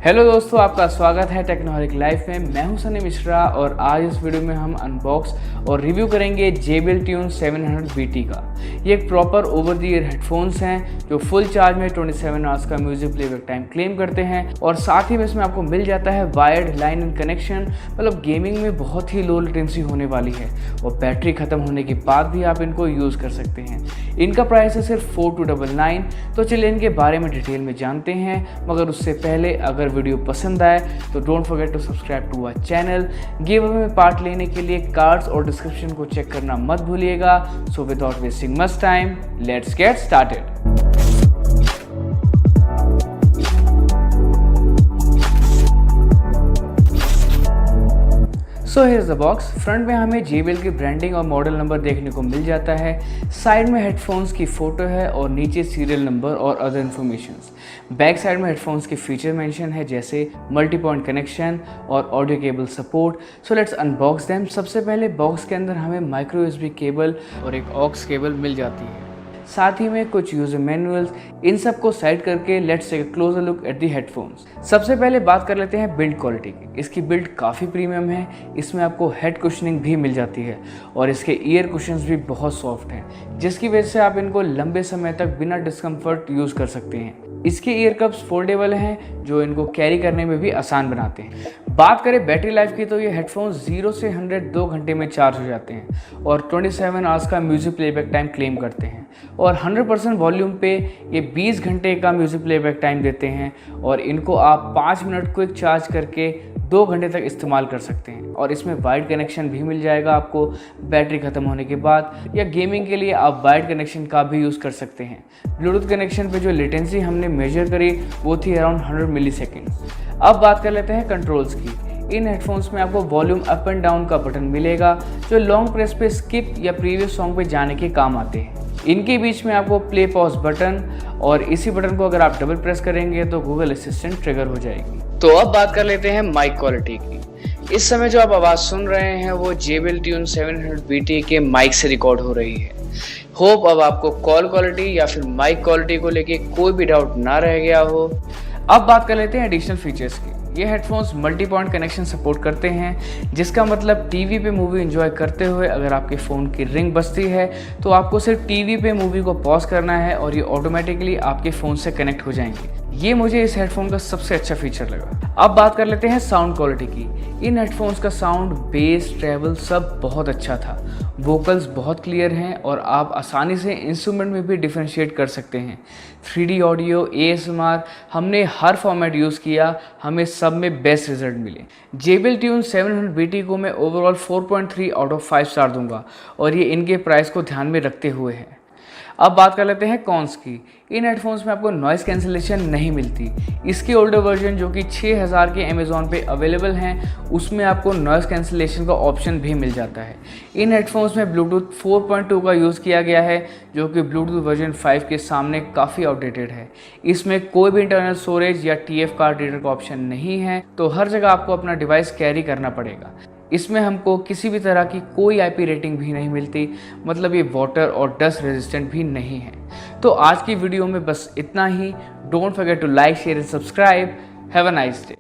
Hello दोस्तों, आपका स्वागत है टेक्नोलॉजिक लाइफ में। मैं हूं सनी मिश्रा और आज इस वीडियो में हम अनबॉक्स और रिव्यू करेंगे JBL Tune 700 BT का। ये एक proper over the ear headphones हैं जो फुल चार्ज में 27 आवर्स का म्यूजिक प्लेबैक टाइम क्लेम करते हैं और साथ ही में इसमें आपको मिल जाता है वायर्ड लाइन इन कनेक्शन। मतलब गेमिंग में बहुत ही लो लेटेंसी होने वाली है और बैटरी खत्म होने के बाद भी आप इनको यूज़ कर सकते हैं। इनका प्राइस है सिर्फ 4299। तो चलिए इनके बारे में डिटेल में जानते हैं, मगर उससे पहले अगर वीडियो पसंद आए तो don't forget to subscribe to our channel. Giveaway में पार्ट लेने के लिए कार्ड्स और डिस्क्रिप्शन को चेक करना मत भूलिएगा। So without wasting much time, let's get started. So here is the box. Front में हमें JBL की ब्रांडिंग और मॉडल नंबर देखने को मिल जाता है। साइड में हेडफोन्स की फ़ोटो है और नीचे सीरियल नंबर और अदर इन्फॉर्मेशंस। बैक साइड में हेडफोन्स के फीचर मेंशन है जैसे मल्टी पॉइंट कनेक्शन और audio cable support. So let's unbox them. सबसे पहले बॉक्स के अंदर हमें माइक्रो USB केबल और एक ऑक्स केबल मिल जाती है, साथ ही में कुछ यूजर मैनुअल्स। इन सब को साइड करके let's take a closer look at the headphones. सबसे पहले बात कर लेते हैं बिल्ड क्वालिटी की। इसकी बिल्ड काफ़ी प्रीमियम है। इसमें आपको हेड कुशनिंग भी मिल जाती है और इसके ईयर कुशन्स भी बहुत सॉफ्ट हैं, जिसकी वजह से आप इनको लंबे समय तक बिना डिस्कम्फर्ट यूज़ कर सकते हैं। इसके ईयर कप्स फोल्डेबल हैं जो इनको कैरी करने में भी आसान बनाते हैं। बात करें बैटरी लाइफ की तो ये हेडफोन्स 0 से 100 2 घंटे में चार्ज हो जाते हैं और 27 आवर्स का म्यूजिक प्लेबैक टाइम क्लेम करते हैं और 100% वॉल्यूम पे ये 20 घंटे का म्यूजिक प्लेबैक टाइम देते हैं और इनको आप 5 मिनट क्विक चार्ज करके 2 घंटे तक इस्तेमाल कर सकते हैं। और इसमें वायर्ड कनेक्शन भी मिल जाएगा आपको बैटरी ख़त्म होने के बाद, या गेमिंग के लिए आप वायर्ड कनेक्शन का भी यूज़ कर सकते हैं। ब्लूटूथ कनेक्शन पे जो लेटेंसी हमने मेजर करी वो थी अराउंड 100 मिलीसेकेंड्स। अब बात कर लेते हैं कंट्रोल्स की। इन हेडफोन्स में आपको वॉल्यूम अप एंड डाउन का बटन मिलेगा जो लॉन्ग प्रेस पे स्किप या प्रीवियस सॉन्ग पे जाने के काम आते हैं। इनके बीच में आपको प्ले पॉज बटन, और इसी बटन को अगर आप डबल प्रेस करेंगे तो गूगल असिस्टेंट ट्रिगर हो जाएगी। तो अब बात कर लेते हैं माइक क्वालिटी की। इस समय जो आप आवाज़ सुन रहे हैं वो JBL Tune 700 BT के माइक से रिकॉर्ड हो रही है। होप अब आपको कॉल क्वालिटी या फिर माइक क्वालिटी को लेके कोई भी डाउट ना रह गया हो। अब बात कर लेते हैं एडिशनल फीचर्स की। ये headphones multi point connection support करते हैं, जिसका मतलब टीवी पे मूवी एंजॉय करते हुए अगर आपके फ़ोन की रिंग बजती है तो आपको सिर्फ टीवी पे मूवी को पॉज करना है और ये ऑटोमेटिकली आपके फ़ोन से कनेक्ट हो जाएंगे। ये मुझे इस हेडफोन का सबसे अच्छा फीचर लगा। अब बात कर लेते हैं साउंड क्वालिटी की। इन हेडफोन्स का साउंड, बेस, ट्रैवल सब बहुत अच्छा था। वोकल्स बहुत क्लियर हैं और आप आसानी से इंस्ट्रूमेंट में भी डिफरेंशिएट कर सकते हैं। 3D ऑडियो, ASMR हमने हर फॉर्मेट यूज़ किया, हमें सब में बेस्ट रिजल्ट मिले। JBL Tune 700 BT को मैं ओवरऑल 4.3 आउट ऑफ 5 स्टार दूंगा और ये इनके प्राइस को ध्यान में रखते हुए है। अब बात कर लेते हैं कॉन्स की। इन हेडफोन्स में आपको नॉइज़ कैंसिलेशन नहीं मिलती। इसके ओल्डर वर्जन जो कि 6000 के अमेज़ॉन पे अवेलेबल हैं उसमें आपको नॉइज़ कैंसिलेशन का ऑप्शन भी मिल जाता है। इन हेडफोन्स में ब्लूटूथ 4.2 का यूज़ किया गया है जो कि ब्लूटूथ वर्जन 5 के सामने काफ़ी आउटडेटेड है। इसमें कोई भी इंटरनल स्टोरेज या TF कार्ड रीडर का ऑप्शन नहीं है, तो हर जगह आपको अपना डिवाइस कैरी करना पड़ेगा। इसमें हमको किसी भी तरह की कोई IP रेटिंग भी नहीं मिलती, मतलब ये वाटर और डस्ट रेजिस्टेंट भी नहीं है। तो आज की वीडियो में बस इतना ही। Don't forget to like, share and subscribe. Have a nice day.